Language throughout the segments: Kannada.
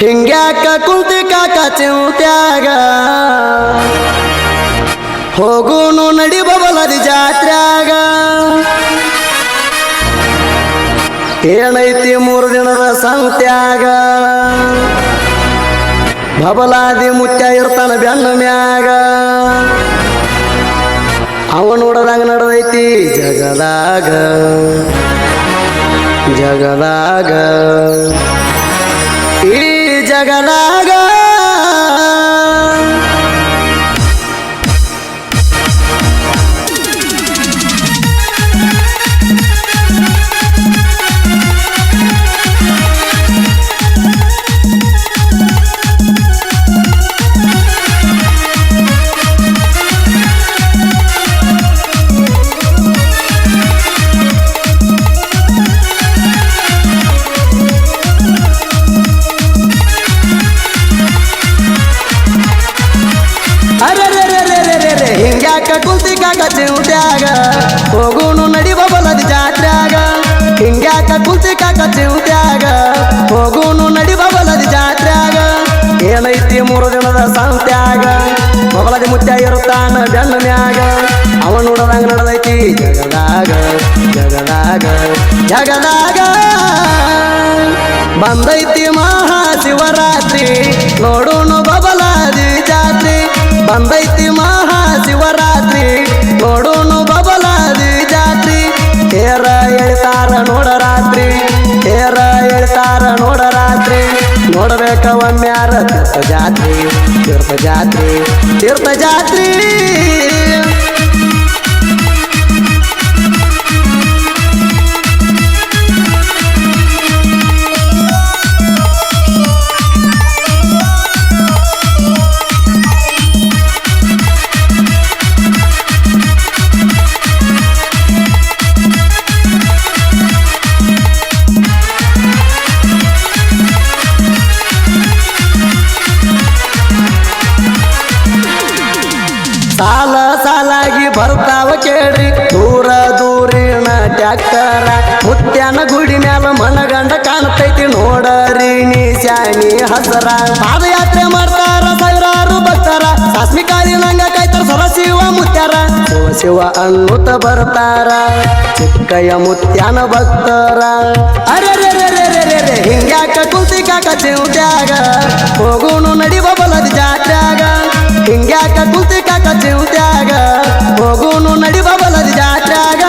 ಹಿಂಗ್ಯಾಕ ಕುಂತಿ ಕಾಕ ಚಿಂತ್ಯಾಗ ಹೋಗುನು ನಡಿ ಬಬಲದಿ ಜಾತ್ರ್ಯಾಗ ಏನೈತಿ 3 ದಿನದ ಸಂತ್ಯಾಗ ಬಬಲಾದಿ ಮುತ್ಯ ಇರ್ತಾನ ಬೆನ್ನ ಮ್ಯಾಗ ಅವ ನೋಡದಂಗ ನಡೆದೈತಿ ಜಗದಾಗ ಜಗದಾಗ ಈ ಜಗದಾಗ ಹಿಂಗ್ಯಾಕ ಕುಂತಿ ಕಾಕ ಚಿಂತ್ಯಾಗ ಹೋಗುನು ನಡಿ ಬಬಲದಿ ಜಾತ್ರ್ಯಾಗ ಹಿಂಗ್ಯಾಕ ಕುಂತಿ ಕಾಕ ಚಿಂತ್ಯಾಗ ಹೋಗುನು ನಡಿ ಬಬಲದಿ ಜಾತ್ರ್ಯಾಗ ಏನೈತಿ 3 ದಿನದ ಸಂತ್ಯಾಗ ಬಬಲದಿ ಮುತ್ಯ ಇರುತ್ತಾನ ಬೆನ್ನ ಮ್ಯಾಗ ಅವ ನೋಡದಂಗ ನಡೆದೈತಿ ಜಗದಾಗ ಜಗದಾಗ ಜಗದಾಗ ಬಂದೈತಿ ಮಹಾಶಿವರಾತ್ರಿ ನೋಡುನು ಬಬಲಾದಿ ಜಾತ್ರಿ ಬಂದೈತಿ ಮಹಾಶಿವರಾತ್ರಿ ನೋಡುನು ಬಬಲಾದಿ ಜಾತ್ರಿ ತೇರ ಎಳಿತಾರ ನೋಡ ರಾತ್ರಿ ತೇರ ಎಳಿತಾರ ನೋಡ ರಾತ್ರಿ ನೋಡಬೇಕ ಒಮ್ಮ್ಯಾರ ತೀರ್ಥ ಜಾತ್ರಿ ತೀರ್ಥ ಜಾತ್ರಿ ತೀರ್ಥ ಜಾತ್ರಿ ಸಾಲ ಸಾಲಾಗಿ ಬರ್ತಾವ ಕೇಳ್ರಿ ದೂರ ದೂರಿನ ಟ್ಯಾಕ್ಟರ ಮುತ್ಯಾನ ಗುಡಿ ಮ್ಯಾಲ ಮನಗಂಡ ಕಾಣ್ತೈತಿ ನೋಡರಿ ನೀ ಶಾನಿ ಹಸರ ಪಾದಯಾತ್ರೆ ಮಾಡ್ತಾರ ಸಾವಿರಾರು ಭಕ್ತರ ಸಾಸ್ಮಿ ಕಾಳಿ ನಂಗ ಕಾಯ್ತಾರ ಸರಸಿವ ಮುತ್ಯಾರ ಶಿವ ಶಿವ ಅನ್ನುತ್ತ ಬರ್ತಾರ ಚಿಕ್ಕಯ್ಯ ಮುತ್ಯಾನ ಭಕ್ತರ ಅರೆ ಹಿಂಗ್ಯಾಕ ಕುಂತಿ ಕಾಕ ಚಿಂತ್ಯಾಗ ಹೋಗುನು ನಡಿ ಬಬಲದಿ ಜಾತ್ರ್ಯಾಗ ಹಿಂಗ್ಯಾಕ ಕುಂತಿ ಕಾಕ ಚಿಂತ್ಯಾಗ ಹೋಗುನು ನಡಿ ಬಬಲದಿ ಜಾತ್ರ್ಯಾಗ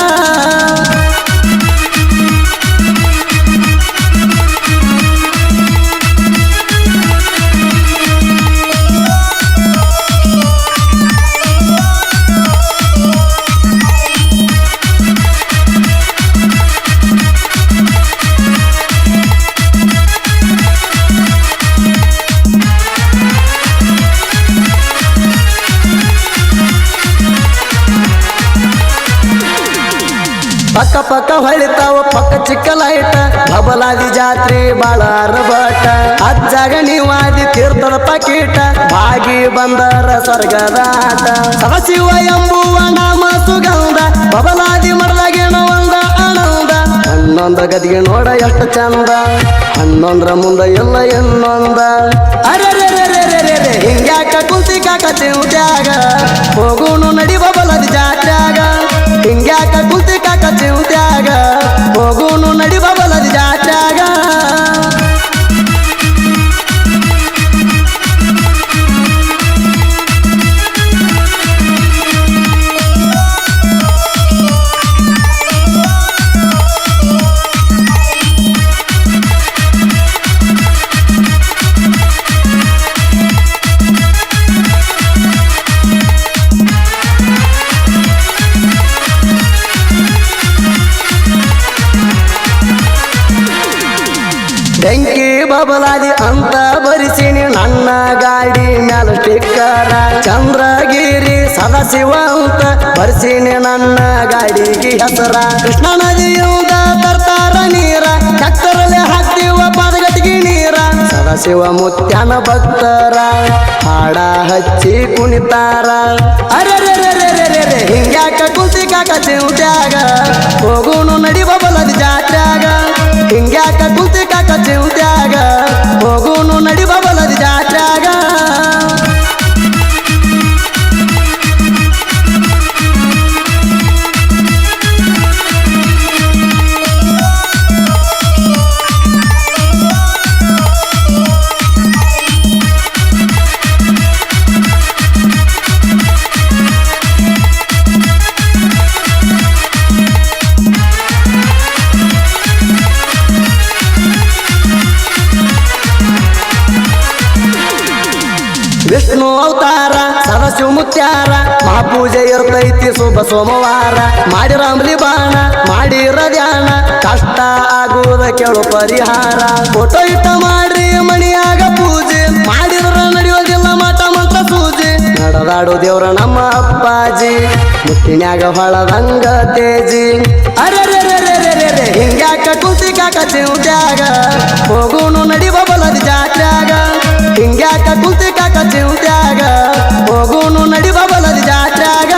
ಪಕ್ಕ ಪಕ್ಕ ಹೊಳಿತಾವ ಪಕ್ಕ ಚಿಕ್ಕ ಲೈಟ ಬಬಲಾದಿ ಜಾತ್ರಿ ಬಾಳ ಅರ್ಬಟ ಅಜ್ಜಾಗ ನೀವಾದಿ ತೀರ್ಥದ ಪಕೀಟ ಭಾಗಿ ಬಂದರ ಸ್ವರ್ಗದಾಟ ಸದಾಶಿವ ಎಂಬುವ ನಾಮ ಸುಗಂಧ ಬಬಲಾದಿ ಮರದಾಗೇನೋ ಒಂದ ಆನಂದ ಹನ್ನೊಂದ ಗದಿಗೆ ನೋಡ ಎಷ್ಟು ಚಂದ ಹನ್ನೊಂದ್ರ ಮುಂದ ಎಲ್ಲ ಇನ್ನೊಂದ ಅರೆ ಹಿಂಗ್ಯಾಕ ಕುಂತಿ ಕಾಕ ಚಿಂತ್ಯಾಗ ಹೋಗುನು ನಡಿ ಬಬಲದಿ ಜಾತ್ರ್ಯಾಗ ಹಿಂಗ್ಯಾಕ ಕುಂತಿ ಕಾಕ ಚಿಂತ್ಯಾಗ ಹೋಗುನು ನಡಿ ಬಬಲದಿ ಜಾತ್ರ್ಯಾಗ ಬೆಂಕಿ ಬಬಲಾದಿ ಅಂತ ಬರಿಸಿನಿ ನನ್ನ ಗಾಡಿ ಮ್ಯಾಲ ಸ್ಟಿಕ್ಕರ ಚಂದ್ರಗಿರಿ ಸದಾಶಿವ ಅಂತ ಬರ್ಸಿನಿ ನನ್ನ ಗಾಡಿಗೆ ಹೆಸರ ಕೃಷ್ಣ ನದಿಯಿಂದ ತರ್ತಾರ ನೀರ ಟ್ಯಾಕ್ಟರಲ್ಲಿ ಹಾಕ್ತೀವ ಪಾದಗಟ್ಟಿಗೆ ನೀರ ಸದಾಶಿವ ಮುತ್ಯಾನ ಭಕ್ತರ ಹಾಡ ಹಚ್ಚಿ ಕುಣಿತಾರ ಅರೆ ಹಿಂಗ್ಯಾಕ ಕುಂತಿ ಕಾಕ ಚಿಂತ್ಯಾಗ ಹೋಗುನು ನಡಿ ಬಬಲದಿ ಜಾತ್ರ್ಯಾಗ ಹಿಂಗ್ಯಾಕ ಕುಂತಿ ಕಾಕ ಚಿಂತ್ಯಾಗ ಹೋಗುನು ನಡಿ ಅವತಾರ ಸದಾಶಿವ ಮುತ್ಯಾರ ಮಹಾಪೂಜೆ ಇರ್ತೈತಿ ಶುಭ ಸೋಮವಾರ ಮಾಡಿರ ಅಂಬ್ಲಿ ಬಾಣ ಮಾಡಿರ ಧ್ಯಾನ ಕಷ್ಟ ಆಗುವುದ ಕೇಳು ಪರಿಹಾರ ಫೋಟೋ ಇಟ್ಟ ಮಾಡ್ರಿ ಮಣಿಯಾಗ ಪೂಜೆ ಮಾಡಿದ್ರ ನಡೆಯೋದಿಲ್ಲ ಮಾಟ ಮಂತ್ರ ಸೂಜಿ ನಡೆದಾಡು ದೇವ್ರ ನಮ್ಮ ಅಪ್ಪಾಜಿ ಮುತ್ತಿನ್ಯಾಗ ಹೊಳದಂಗ ತೇಜಿ ಅರೆ ಹಿಂಗ್ಯಾಕ ಕುಂತಿ ಕಾಕ ಚಿಂತ್ಯಾಗ ಹೋಗುನು ನಡಿ ಬಬಲದ ಜಾತ್ಯಾಗ ಹಿಂಗ್ಯಾಕ ಕುಂತಿ ಕಾಕ ಚಿಂತ್ಯಾಗ ಹೋಗುನು ನಡಿ ಬಬಲದ ಜಾತ್ಯಾಗ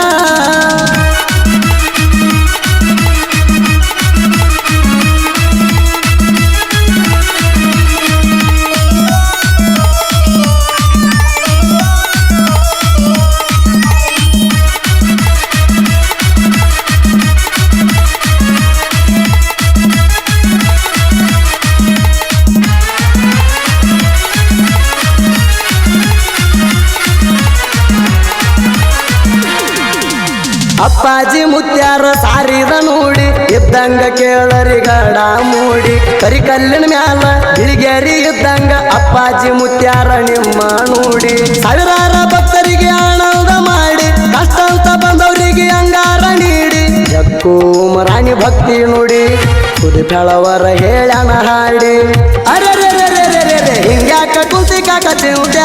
ಅಪ್ಪಾಜಿ ಮುತ್ಯಾರ ಸಾರಿದ ನೋಡಿ ಇದ್ದಂಗ ಕೇಳರಿ ಗಡ ಮೂಡಿ ಕರಿಕಲ್ಲಿನ ಮ್ಯಾಲ ಬಿಳಿಗೇರಿ ಇದ್ದಂಗ ಅಪ್ಪಾಜಿ ಮುತ್ಯಾರ ನಿಮ್ಮ ನೋಡಿ ಸಾವಿರಾರ ಭಕ್ತರಿಗೆ ಆನಂದ ಮಾಡಿ ಕಷ್ಟ ಅಂತ ಬಂದವರಿಗೆ ಅಂಗಾರ ನೀಡಿ ಜಕ್ಕೂ ಮರಾಣಿ ಭಕ್ತಿ ನುಡಿ ಸುದಿ ಬೆಳವರ ಹೇಳ್ಯಾನ ಹಾಡಿ ಅರೆ ಹಿಂಗ್ಯಾಕ ಕುಂತಿ ಕಾಕ ಚಿಂತೆ